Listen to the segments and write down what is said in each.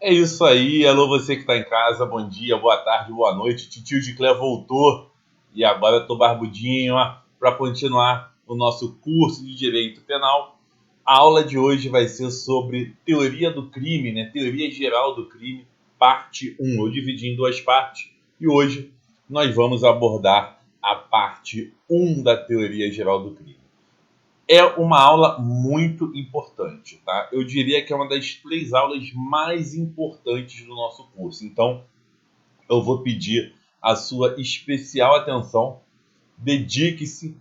É isso aí, alô você que está em casa, bom dia, boa tarde, boa noite. Titio de Clé voltou e agora eu tô barbudinho para continuar o nosso curso de Direito Penal. A aula de hoje vai ser sobre teoria do crime, né? Teoria geral do crime, parte 1. Eu dividi em duas partes e hoje nós vamos abordar a parte 1 da teoria geral do crime. É uma aula muito importante, tá? Eu diria que é uma das 3 aulas mais importantes do nosso curso. Então, eu vou pedir a sua especial atenção. Dedique-se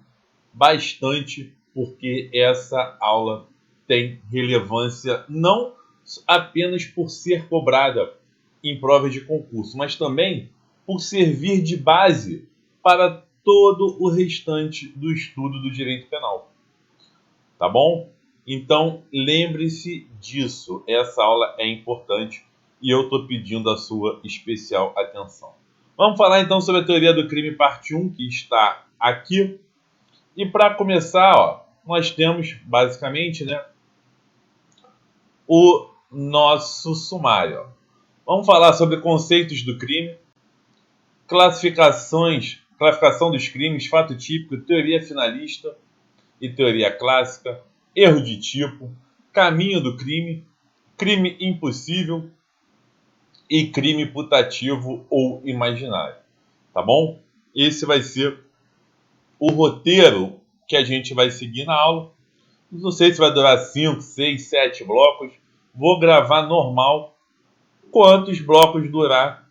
bastante, porque essa aula tem relevância não apenas por ser cobrada em provas de concurso, mas também por servir de base para todo o restante do estudo do direito penal. Tá bom? Então, lembre-se disso. Essa aula é importante e eu estou pedindo a sua especial atenção. Vamos falar então sobre a teoria do crime parte 1, que está aqui. E para começar, nós temos basicamente, né, o nosso sumário. Vamos falar sobre conceitos do crime, classificação dos crimes, fato típico, teoria finalista e teoria clássica, erro de tipo, caminho do crime, crime impossível e crime putativo ou imaginário. Tá bom? Esse vai ser o roteiro que a gente vai seguir na aula. Não sei se vai durar 5, 6, 7 blocos. Vou gravar normal. Quantos blocos durar,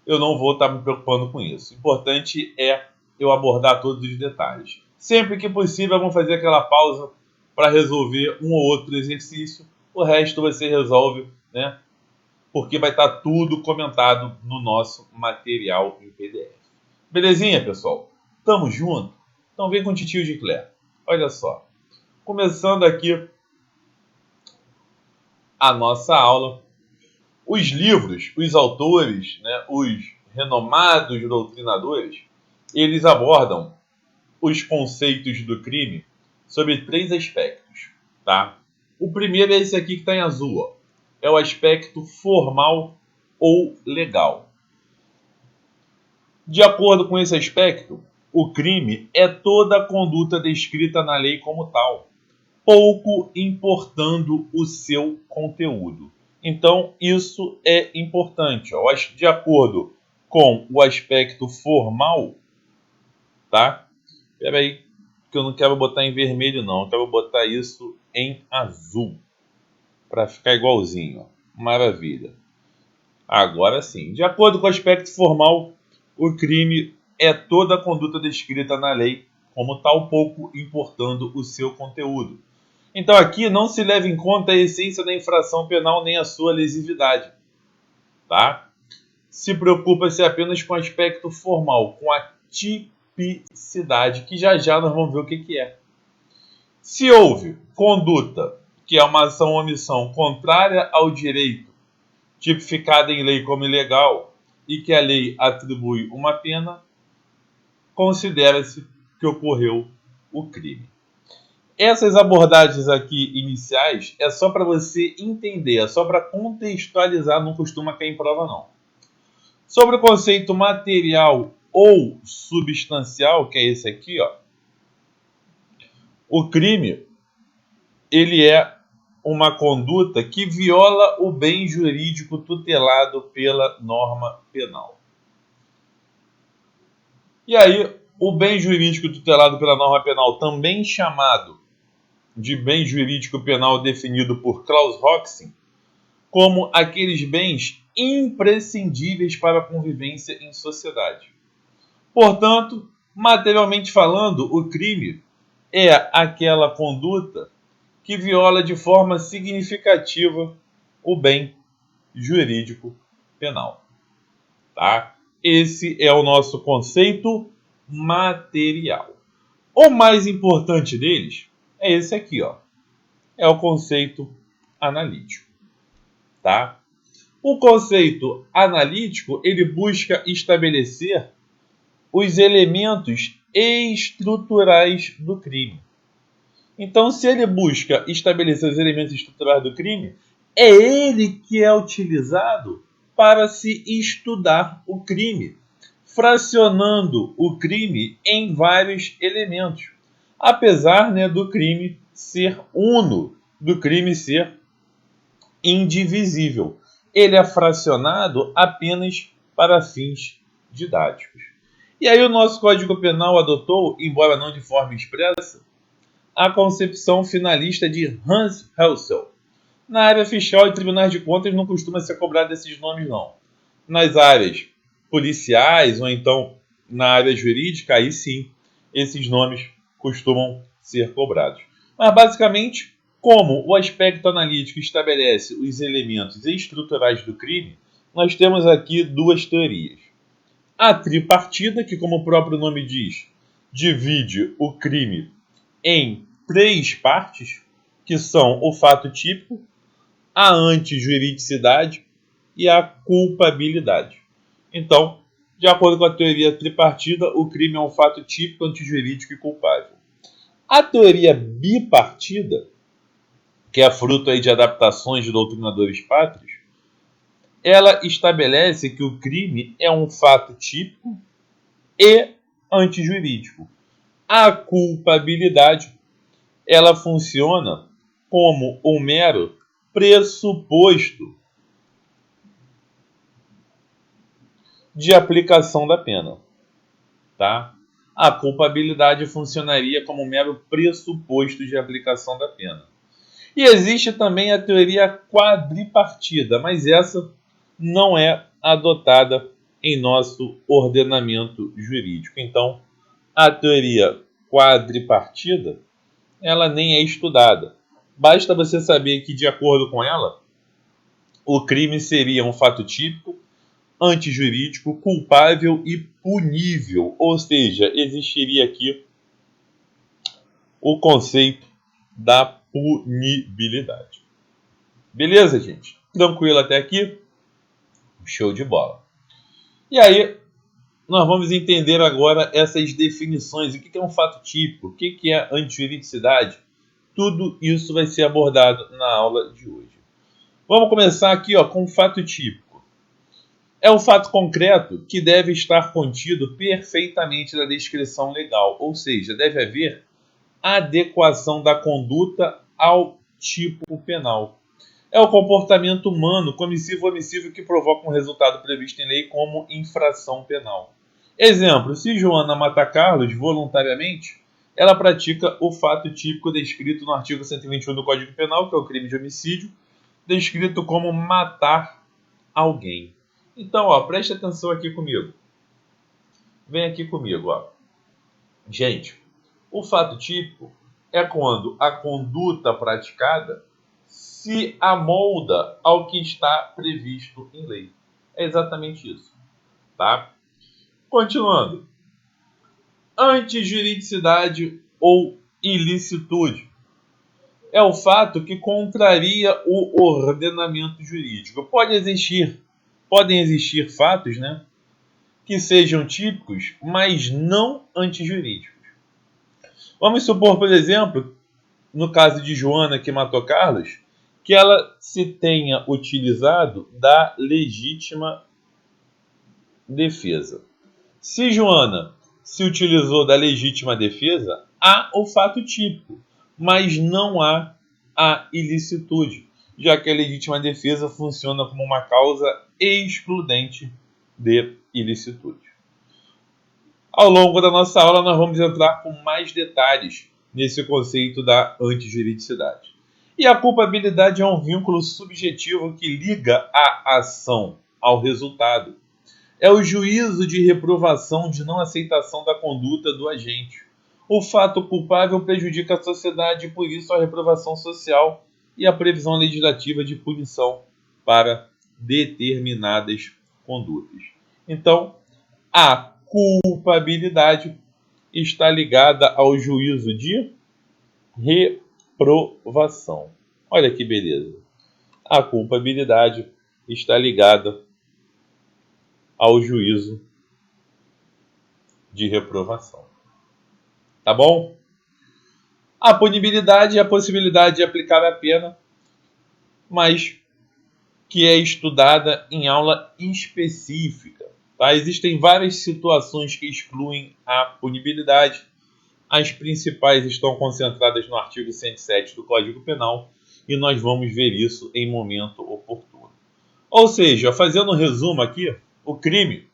eu não vou estar me preocupando com isso. O importante é eu abordar todos os detalhes. Sempre que possível, vamos fazer aquela pausa para resolver um ou outro exercício. O resto você resolve, né? Porque vai estar tudo comentado no nosso material em PDF. Belezinha, pessoal? Tamo junto? Então vem com o titio de Clé. Olha só. Começando aqui a nossa aula. Os livros, os autores, né, os renomados doutrinadores, eles abordam os conceitos do crime sobre 3 aspectos, tá? O primeiro é esse aqui que está em azul, ó. É o aspecto formal ou legal. De acordo com esse aspecto, o crime é toda a conduta descrita na lei como tal, pouco importando o seu conteúdo. Então, isso é importante. Ó. De acordo com o aspecto formal, tá? Espera aí, que eu não quero botar em vermelho, não. Eu quero botar isso em azul, para ficar igualzinho. Ó. Maravilha. Agora sim. De acordo com o aspecto formal, o crime é toda a conduta descrita na lei, como tal, pouco importando o seu conteúdo. Então aqui não se leva em conta a essência da infração penal nem a sua lesividade, tá? Se preocupa-se apenas com o aspecto formal, com a tipicidade, que já já nós vamos ver o que é. Se houve conduta, que é uma ação ou omissão contrária ao direito, tipificada em lei como ilegal, e que a lei atribui uma pena, considera-se que ocorreu o crime. Essas abordagens aqui iniciais é só para você entender, é só para contextualizar, não costuma cair em prova não. Sobre o conceito material ou substancial, que é esse aqui, ó, o crime, ele é uma conduta que viola o bem jurídico tutelado pela norma penal. E aí, o bem jurídico tutelado pela norma penal, também chamado de bem jurídico penal definido por Klaus Roxin, como aqueles bens imprescindíveis para a convivência em sociedade. Portanto, materialmente falando, o crime é aquela conduta que viola de forma significativa o bem jurídico penal. Tá? Esse é o nosso conceito material. O mais importante deles é esse aqui, ó. É o conceito analítico. Tá? O conceito analítico, ele busca estabelecer os elementos estruturais do crime. Então, se ele busca estabelecer os elementos estruturais do crime, é ele que é utilizado para se estudar o crime, fracionando o crime em vários elementos, apesar, né, do crime ser uno, do crime ser indivisível. Ele é fracionado apenas para fins didáticos. E aí o nosso Código Penal adotou, embora não de forma expressa, a concepção finalista de Hans Helsel. Na área fiscal e tribunais de contas não costuma ser cobrado esses nomes, não. Nas áreas policiais ou então na área jurídica, aí sim, esses nomes costumam ser cobrados. Mas basicamente, como o aspecto analítico estabelece os elementos estruturais do crime, nós temos aqui duas teorias. A tripartida, que como o próprio nome diz, divide o crime em três partes, que são o fato típico, a antijuridicidade e a culpabilidade. Então, de acordo com a teoria tripartida, o crime é um fato típico, antijurídico e culpável. A teoria bipartida, que é fruto aí de adaptações de doutrinadores pátrios, ela estabelece que o crime é um fato típico e antijurídico. A culpabilidade, ela funciona como um mero pressuposto de aplicação da pena, tá? A culpabilidade funcionaria como um mero pressuposto de aplicação da pena. E existe também a teoria quadripartida, mas essa não é adotada em nosso ordenamento jurídico. Então, a teoria quadripartida, ela nem é estudada. Basta você saber que, de acordo com ela, o crime seria um fato típico, antijurídico, culpável e punível. Ou seja, existiria aqui o conceito da punibilidade. Beleza, gente? Tranquilo até aqui? Show de bola. E aí, nós vamos entender agora essas definições. O que é um fato típico? O que é antijuridicidade? Tudo isso vai ser abordado na aula de hoje. Vamos começar aqui com o fato típico. É um fato concreto que deve estar contido perfeitamente na descrição legal, ou seja, deve haver adequação da conduta ao tipo penal. É o comportamento humano, comissivo ou omissivo, que provoca um resultado previsto em lei como infração penal. Exemplo, se Joana mata Carlos voluntariamente, ela pratica o fato típico descrito no artigo 121 do Código Penal, que é o crime de homicídio, descrito como matar alguém. Então, preste atenção aqui comigo. Vem aqui comigo, Gente, o fato típico é quando a conduta praticada se amolda ao que está previsto em lei. É exatamente isso, tá? Continuando. Antijuridicidade ou ilicitude é o fato que contraria o ordenamento jurídico. Podem existir fatos, né, que sejam típicos, mas não antijurídicos. Vamos supor, por exemplo, no caso de Joana que matou Carlos, que ela se tenha utilizado da legítima defesa. Se Joana se utilizou da legítima defesa, há o fato típico, mas não há a ilicitude, já que a legítima defesa funciona como uma causa excludente de ilicitude. Ao longo da nossa aula, nós vamos entrar com mais detalhes nesse conceito da antijuridicidade. E a culpabilidade é um vínculo subjetivo que liga a ação ao resultado. É o juízo de reprovação de não aceitação da conduta do agente. O fato culpável prejudica a sociedade e, por isso, a reprovação social e a previsão legislativa de punição para determinadas condutas. Então, a culpabilidade está ligada ao juízo de reprovação. Olha que beleza. A culpabilidade está ligada ao juízo de reprovação. Tá bom? A punibilidade é a possibilidade de aplicar a pena, mas que é estudada em aula específica. Tá? Existem várias situações que excluem a punibilidade. As principais estão concentradas no artigo 107 do Código Penal e nós vamos ver isso em momento oportuno. Ou seja, fazendo um resumo aqui, o crime,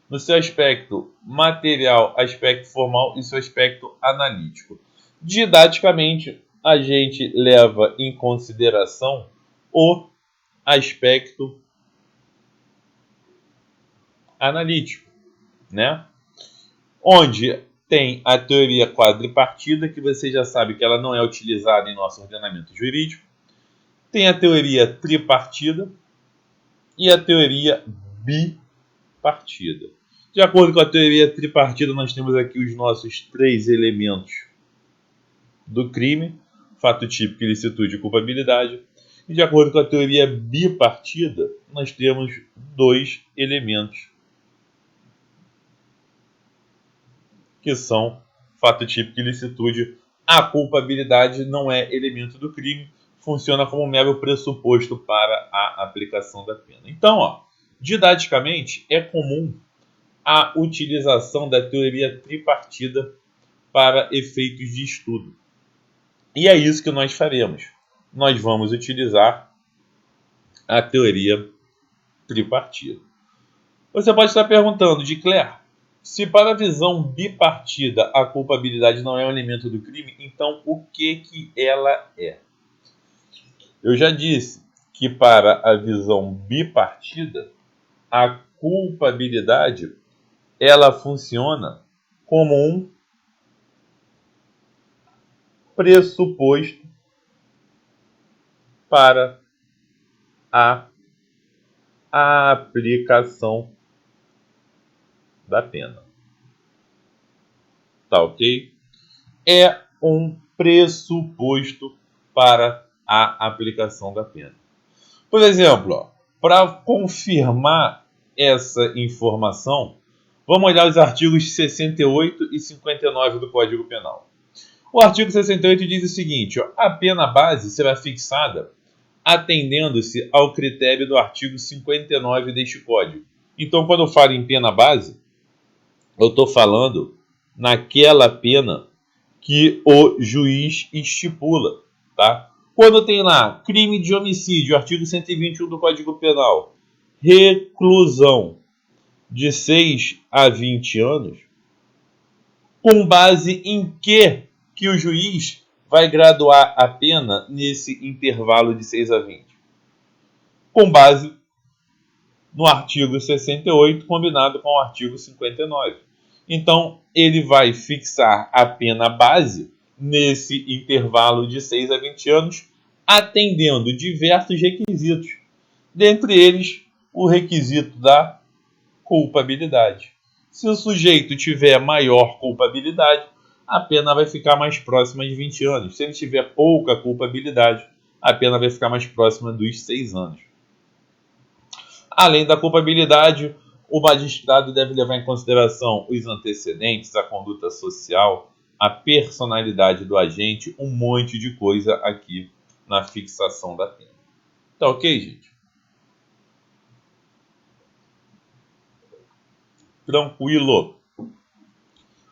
no seu aspecto material, aspecto formal e seu aspecto analítico. Didaticamente, a gente leva em consideração o aspecto analítico, né? Onde tem a teoria quadripartida, que você já sabe que ela não é utilizada em nosso ordenamento jurídico. Tem a teoria tripartida e a teoria bipartida. De acordo com a teoria tripartida, nós temos aqui os nossos 3 elementos do crime: fato típico, ilicitude e culpabilidade. E de acordo com a teoria bipartida, nós temos 2 elementos, que são fato típico e ilicitude. A culpabilidade não é elemento do crime, funciona como um mero pressuposto para a aplicação da pena. Então, didaticamente, é comum a utilização da teoria tripartida para efeitos de estudo. E é isso que nós faremos. Nós vamos utilizar a teoria tripartida. Você pode estar perguntando, de Claire, se para a visão bipartida a culpabilidade não é um elemento do crime, então o que ela é? Eu já disse que para a visão bipartida, a culpabilidade ela funciona como um pressuposto para a aplicação da pena. Tá ok? É um pressuposto para a aplicação da pena. Por exemplo, para confirmar essa informação, vamos olhar os artigos 68 e 59 do Código Penal. O artigo 68 diz o seguinte: a pena base será fixada atendendo-se ao critério do artigo 59 deste Código. Então, quando eu falo em pena base, eu estou falando naquela pena que o juiz estipula, tá? Quando tem lá crime de homicídio, artigo 121 do Código Penal, reclusão de 6 a 20 anos, com base em que o juiz vai graduar a pena nesse intervalo de 6 a 20? Com base no artigo 68, combinado com o artigo 59. Então, ele vai fixar a pena base nesse intervalo de 6 a 20 anos, atendendo diversos requisitos, dentre eles o requisito da culpabilidade. Se o sujeito tiver maior culpabilidade, a pena vai ficar mais próxima de 20 anos. Se ele tiver pouca culpabilidade, a pena vai ficar mais próxima dos 6 anos. Além da culpabilidade, o magistrado deve levar em consideração os antecedentes, a conduta social, a personalidade do agente, um monte de coisa aqui na fixação da pena. Tá ok, gente? Tranquilo.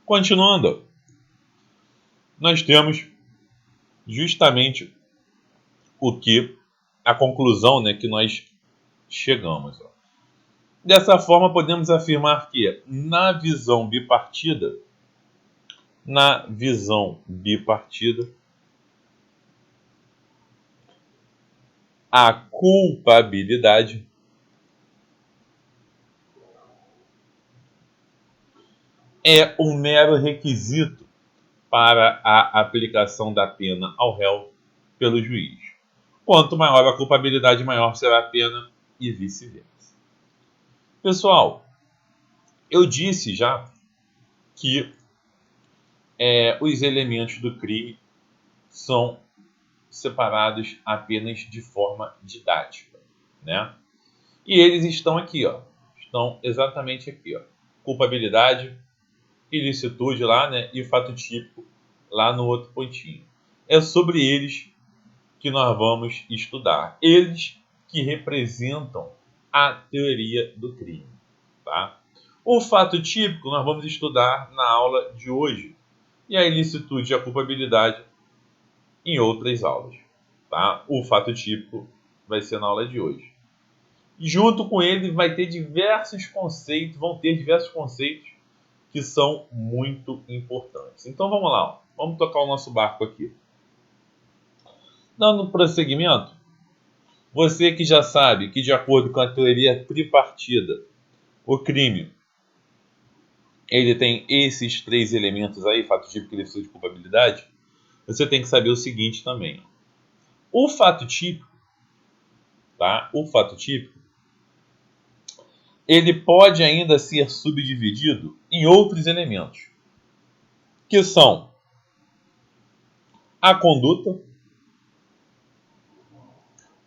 Continuando, nós temos justamente a conclusão, né, que nós chegamos. Dessa forma, podemos afirmar que, na visão bipartida, a culpabilidade é um mero requisito para a aplicação da pena ao réu pelo juiz. Quanto maior a culpabilidade, maior será a pena e vice-versa. Pessoal, eu disse já que os elementos do crime são separados apenas de forma didática, né? E eles estão aqui, estão exatamente aqui, culpabilidade, ilicitude lá, né? E fato típico lá no outro pontinho. É sobre eles que nós vamos estudar. Eles que representam a teoria do crime. Tá? O fato típico nós vamos estudar na aula de hoje e a ilicitude e a culpabilidade em outras aulas. Tá? O fato típico vai ser na aula de hoje. Junto com ele vai ter vão ter diversos conceitos que são muito importantes. Então vamos lá, vamos tocar o nosso barco aqui. Dando prosseguimento, você que já sabe que de acordo com a teoria tripartida, o crime ele tem esses 3 elementos aí, fato típico, ilicitude e culpabilidade, você tem que saber o seguinte também. O fato típico, tá? O fato típico, ele pode ainda ser subdividido em outros elementos, que são a conduta,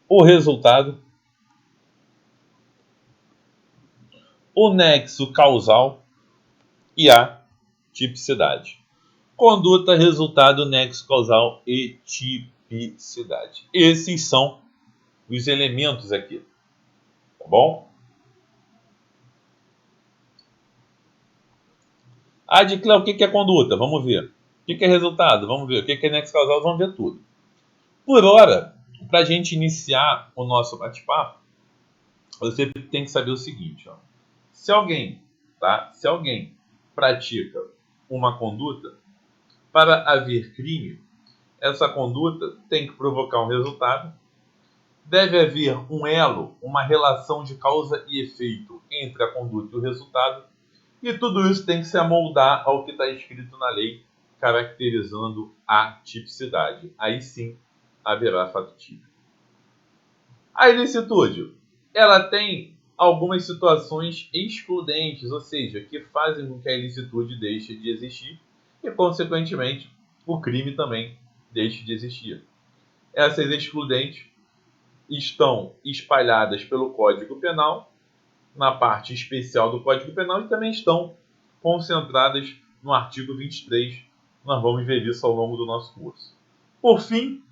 o resultado, o nexo causal e a tipicidade. Conduta, resultado, nexo causal e tipicidade. Esses são os elementos aqui, tá bom? Adiclé, o que é conduta? Vamos ver. O que é resultado? Vamos ver. O que é nexo causal? Vamos ver tudo. Por hora, para a gente iniciar o nosso bate-papo, você tem que saber o seguinte. Ó. Se alguém pratica uma conduta, para haver crime, essa conduta tem que provocar um resultado, deve haver um elo, uma relação de causa e efeito entre a conduta e o resultado, e tudo isso tem que se amoldar ao que está escrito na lei, caracterizando a tipicidade. Aí sim haverá fato típico. A ilicitude, ela tem algumas situações excludentes, ou seja, que fazem com que a ilicitude deixe de existir e, consequentemente, o crime também deixe de existir. Essas excludentes estão espalhadas pelo Código Penal, na parte especial do Código Penal, e também estão concentradas no artigo 23. Nós vamos ver isso ao longo do nosso curso. Por fim,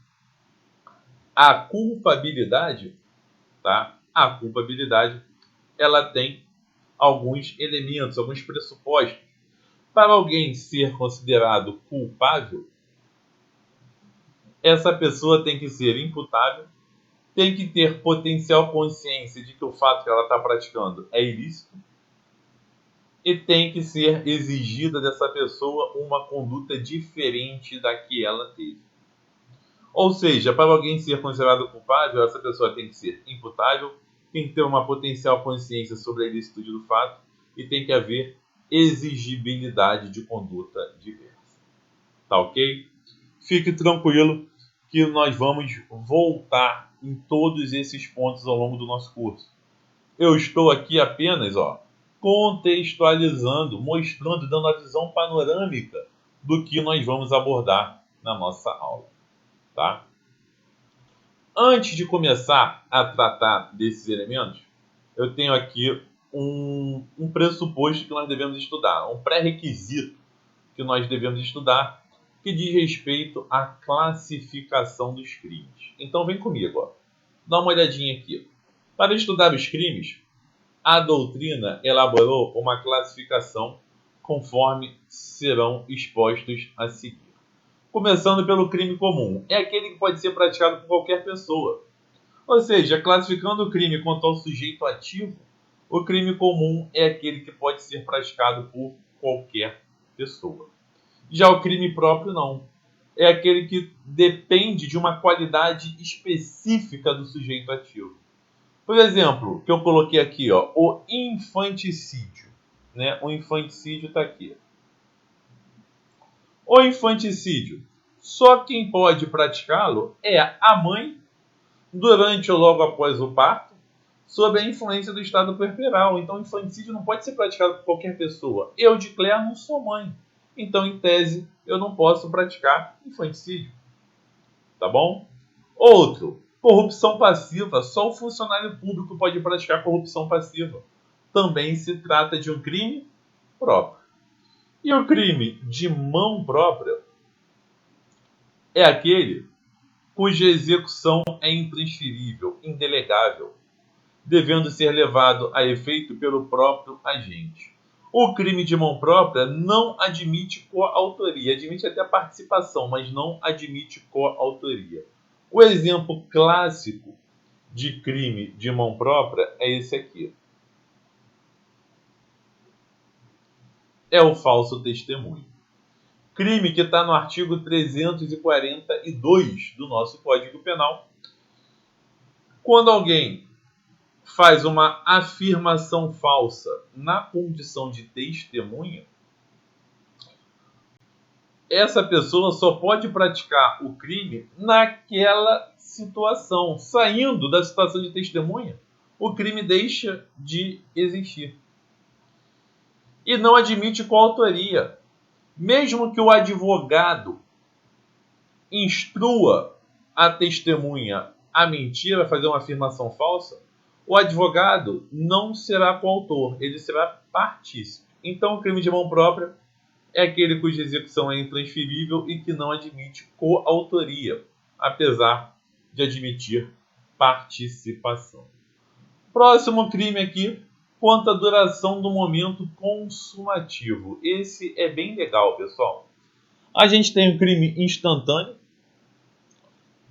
a culpabilidade, tá? A culpabilidade, ela tem alguns elementos, alguns pressupostos. Para alguém ser considerado culpável, essa pessoa tem que ser imputável, tem que ter potencial consciência de que o fato que ela está praticando é ilícito e tem que ser exigida dessa pessoa uma conduta diferente da que ela teve. Ou seja, para alguém ser considerado culpável, essa pessoa tem que ser imputável, tem que ter uma potencial consciência sobre a ilicitude do fato e tem que haver exigibilidade de conduta diversa. Tá ok? Fique tranquilo que nós vamos voltar em todos esses pontos ao longo do nosso curso. Eu estou aqui apenas contextualizando, mostrando, dando a visão panorâmica do que nós vamos abordar na nossa aula. Tá? Antes de começar a tratar desses elementos, eu tenho aqui um pressuposto que nós devemos estudar, um pré-requisito que nós devemos estudar, que diz respeito à classificação dos crimes. Então vem comigo, ó. Dá uma olhadinha aqui. Para estudar os crimes, a doutrina elaborou uma classificação conforme serão expostos a seguir. Começando pelo crime comum. É aquele que pode ser praticado por qualquer pessoa. Ou seja, classificando o crime quanto ao sujeito ativo, o crime comum é aquele que pode ser praticado por qualquer pessoa. Já o crime próprio, não. É aquele que depende de uma qualidade específica do sujeito ativo. Por exemplo, que eu coloquei aqui, ó, o infanticídio. Né? O infanticídio está aqui. O infanticídio, só quem pode praticá-lo é a mãe durante ou logo após o parto, sob a influência do estado puerperal. Então, o infanticídio não pode ser praticado por qualquer pessoa. Eu, Dicléa, não sou mãe. Então, em tese, eu não posso praticar infanticídio. Tá bom? Outro, corrupção passiva. Só o funcionário público pode praticar corrupção passiva. Também se trata de um crime próprio. E o crime de mão própria é aquele cuja execução é intransferível, indelegável, devendo ser levado a efeito pelo próprio agente. O crime de mão própria não admite coautoria, admite até participação, mas não admite coautoria. O exemplo clássico de crime de mão própria é esse aqui. É o falso testemunho. Crime que está no artigo 342 do nosso Código Penal. Quando alguém faz uma afirmação falsa na condição de testemunha, essa pessoa só pode praticar o crime naquela situação. Saindo da situação de testemunha, o crime deixa de existir. E não admite coautoria. Mesmo que o advogado instrua a testemunha a mentir, a fazer uma afirmação falsa, o advogado não será coautor, ele será partícipe. Então, o crime de mão própria é aquele cuja execução é intransferível e que não admite coautoria, apesar de admitir participação. Próximo crime aqui, quanto à duração do momento consumativo. Esse é bem legal, pessoal. A gente tem o crime instantâneo,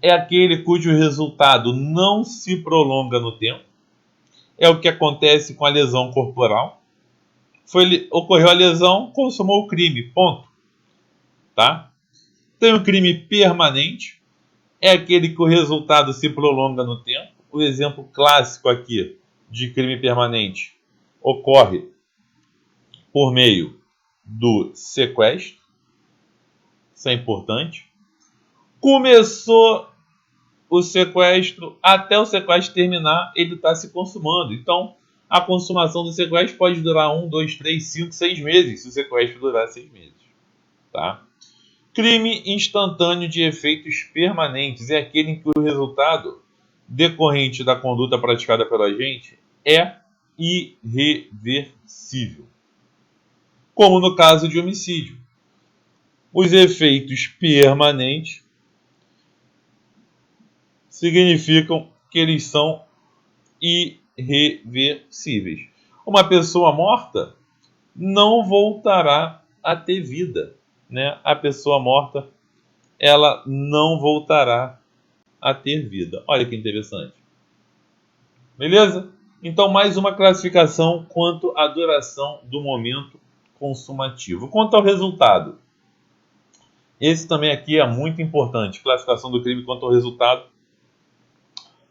é aquele cujo resultado não se prolonga no tempo. É o que acontece com a lesão corporal. Ocorreu a lesão, consumou o crime, ponto. Tá? Tem o crime permanente, é aquele que o resultado se prolonga no tempo. O exemplo clássico aqui de crime permanente ocorre por meio do sequestro. Isso é importante. Começou o sequestro, até o sequestro terminar, ele está se consumando. Então, a consumação do sequestro pode durar 1, 2, 3, 5, 6 meses, se o sequestro durar 6 meses. Tá? Crime instantâneo de efeitos permanentes é aquele em que o resultado decorrente da conduta praticada pelo agente é irreversível. Como no caso de homicídio. Os efeitos permanentes significam que eles são irreversíveis. Uma pessoa morta não voltará a ter vida, né? A pessoa morta, ela não voltará a ter vida. Olha que interessante. Beleza? Então, mais uma classificação quanto à duração do momento consumativo. Quanto ao resultado, esse também aqui é muito importante. Classificação do crime quanto ao resultado.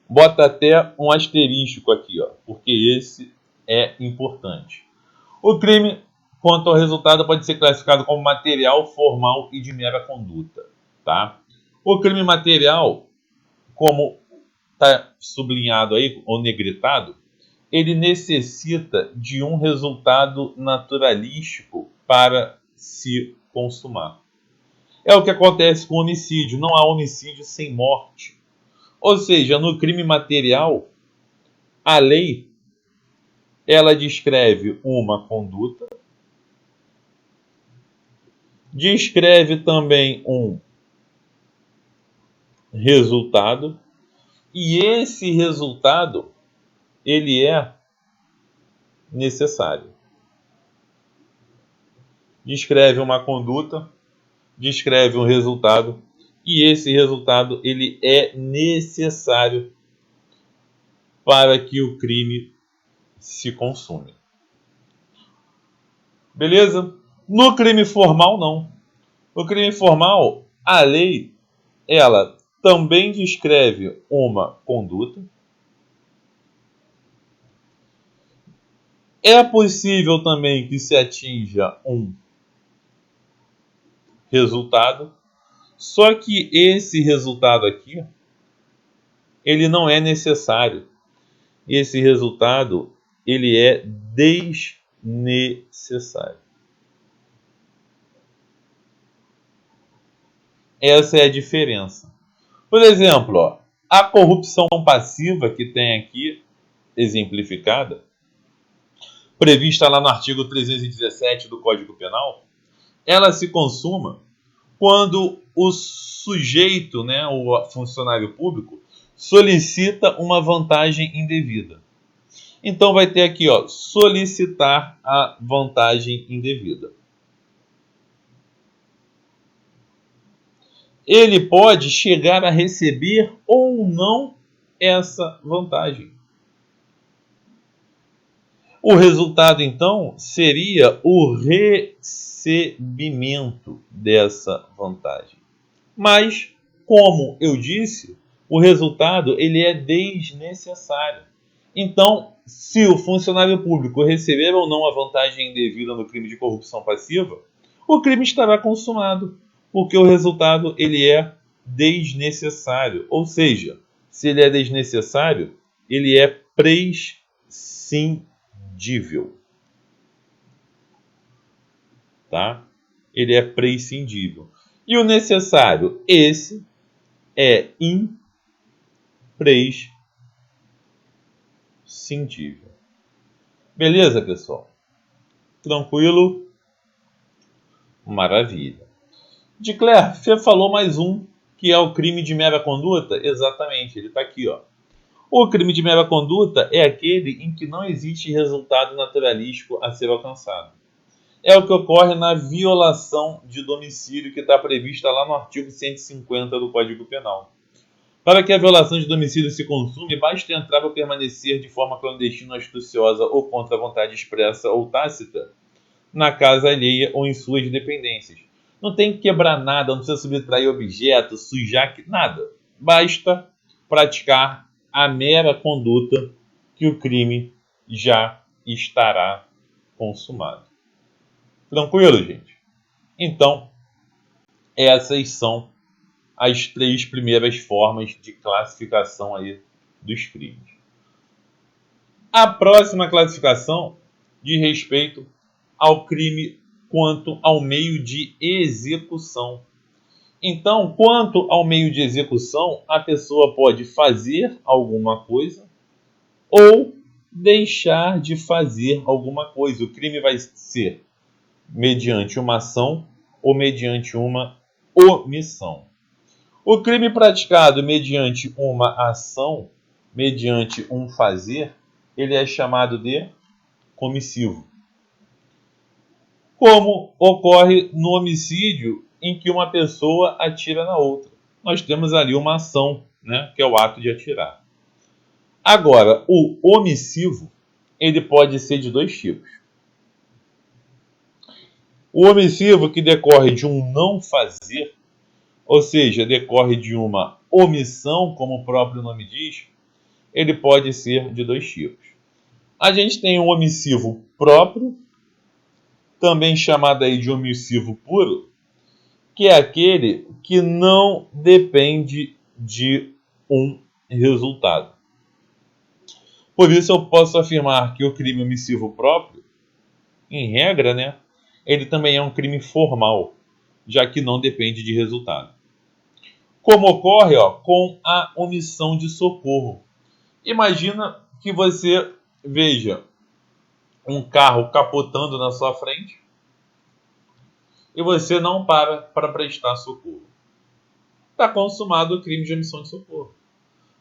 Bota até um asterístico aqui, ó, porque esse é importante. O crime quanto ao resultado pode ser classificado como material, formal e de mera conduta. Tá? O crime material, como está sublinhado aí, ou negritado, ele necessita de um resultado naturalístico para se consumar. É o que acontece com o homicídio. Não há homicídio sem morte. Ou seja, no crime material, a lei ela descreve uma conduta, descreve também um resultado, e esse resultado ele é necessário. Descreve uma conduta, descreve um resultado, e esse resultado ele é necessário para que o crime se consuma. Beleza? No crime formal, não. No crime formal, a lei ela também descreve uma conduta. É possível também que se atinja um resultado, só que esse resultado aqui, ele não é necessário. Esse resultado, ele é desnecessário. Essa é a diferença. Por exemplo, ó, a corrupção passiva que tem aqui exemplificada, prevista lá no artigo 317 do Código Penal, ela se consuma quando o sujeito, né, o funcionário público, solicita uma vantagem indevida. Então vai ter aqui, ó, solicitar a vantagem indevida. Ele pode chegar a receber ou não essa vantagem. O resultado, então, seria o recebimento dessa vantagem. Mas, como eu disse, o resultado ele é desnecessário. Então, se o funcionário público receber ou não a vantagem indevida no crime de corrupção passiva, o crime estará consumado, porque o resultado ele é desnecessário. Ou seja, se ele é desnecessário, ele é prescindível. Tá? Ele é prescindível. E o necessário, esse é imprescindível. Beleza, pessoal? Tranquilo? Maravilha. De Claire, você falou mais um, que é o crime de mera conduta? Exatamente, ele está aqui, ó. O crime de mera conduta é aquele em que não existe resultado naturalístico a ser alcançado. É o que ocorre na violação de domicílio que está prevista lá no artigo 150 do Código Penal. Para que a violação de domicílio se consume, basta entrar ou permanecer de forma clandestina ou astuciosa ou contra a vontade expressa ou tácita na casa alheia ou em suas dependências. Não tem que quebrar nada, não precisa subtrair objetos, sujar, nada. Basta praticar a mera conduta que o crime já estará consumado. Tranquilo, gente? Então, essas são as 3 primeiras formas de classificação aí dos crimes. A próxima classificação diz respeito ao crime quanto ao meio de execução. Então, quanto ao meio de execução, a pessoa pode fazer alguma coisa ou deixar de fazer alguma coisa. O crime vai ser mediante uma ação ou mediante uma omissão. O crime praticado mediante uma ação, mediante um fazer, ele é chamado de comissivo. Como ocorre no homicídio em que uma pessoa atira na outra. Nós temos ali uma ação, né, que é o ato de atirar. Agora, o omissivo, ele pode ser de 2 tipos. O omissivo que decorre de um não fazer, ou seja, decorre de uma omissão, como o próprio nome diz, ele pode ser de 2 tipos. A gente tem o omissivo próprio, também chamado aí de omissivo puro, que é aquele que não depende de um resultado. Por isso eu posso afirmar que o crime omissivo próprio, em regra, né, ele também é um crime formal, já que não depende de resultado. Como ocorre, com a omissão de socorro. Imagina que você veja um carro capotando na sua frente e você não para prestar socorro. Está consumado o crime de omissão de socorro.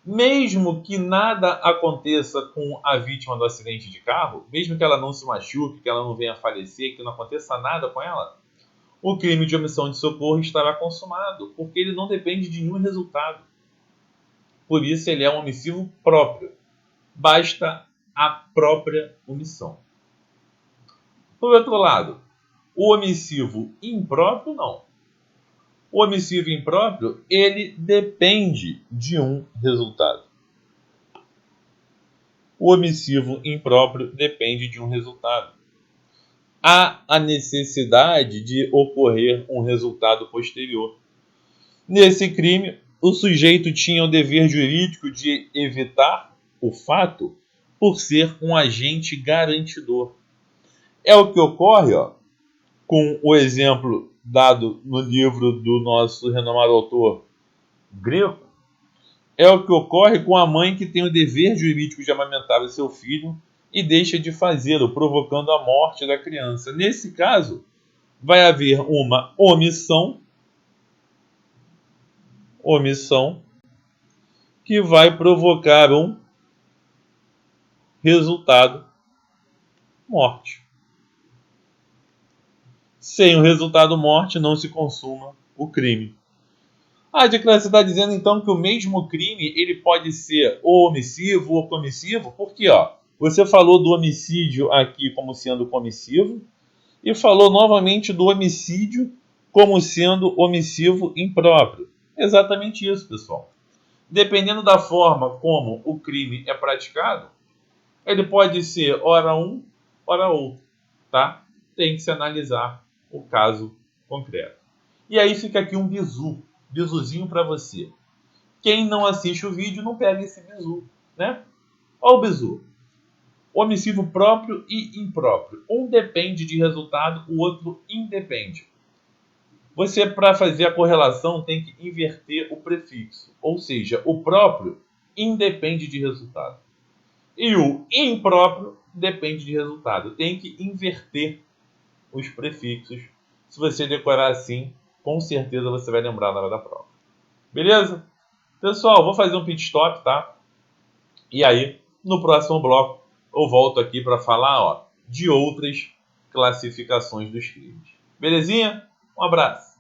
Mesmo que nada aconteça com a vítima do acidente de carro, mesmo que ela não se machuque, que ela não venha a falecer, que não aconteça nada com ela, o crime de omissão de socorro estará consumado, porque ele não depende de nenhum resultado. Por isso ele é um omissivo próprio. Basta a própria omissão. Por outro lado, o omissivo impróprio não. O omissivo impróprio, ele depende de um resultado. O omissivo impróprio depende de um resultado. Há a necessidade de ocorrer um resultado posterior. Nesse crime, o sujeito tinha o dever jurídico de evitar o fato por ser um agente garantidor. É o que ocorre, com o exemplo dado no livro do nosso renomado autor Greco, é o que ocorre com a mãe que tem o dever jurídico de amamentar o seu filho e deixa de fazê-lo, provocando a morte da criança. Nesse caso, vai haver uma omissão omissão, que vai provocar um resultado morte. Sem o resultado morte, não se consuma o crime. A declaração está dizendo então que o mesmo crime ele pode ser ou omissivo ou comissivo, porque você falou do homicídio aqui como sendo comissivo e falou novamente do homicídio como sendo omissivo impróprio. Exatamente isso, pessoal. Dependendo da forma como o crime é praticado, ele pode ser ora um, ora outro, tá? Tem que se analisar o caso concreto. E aí fica aqui um bizuzinho para você. Quem não assiste o vídeo não pega esse bizu, né? Olha o bizu. Omissivo próprio e impróprio. Um depende de resultado, o outro independe. Você, para fazer a correlação, tem que inverter o prefixo. Ou seja, o próprio independe de resultado. E o impróprio depende de resultado. Tem que inverter os prefixos. Se você decorar assim, com certeza você vai lembrar na hora da prova. Beleza? Pessoal, vou fazer um pit stop, tá? E aí, no próximo bloco, eu volto aqui para falar de outras classificações dos crimes. Belezinha? Um abraço.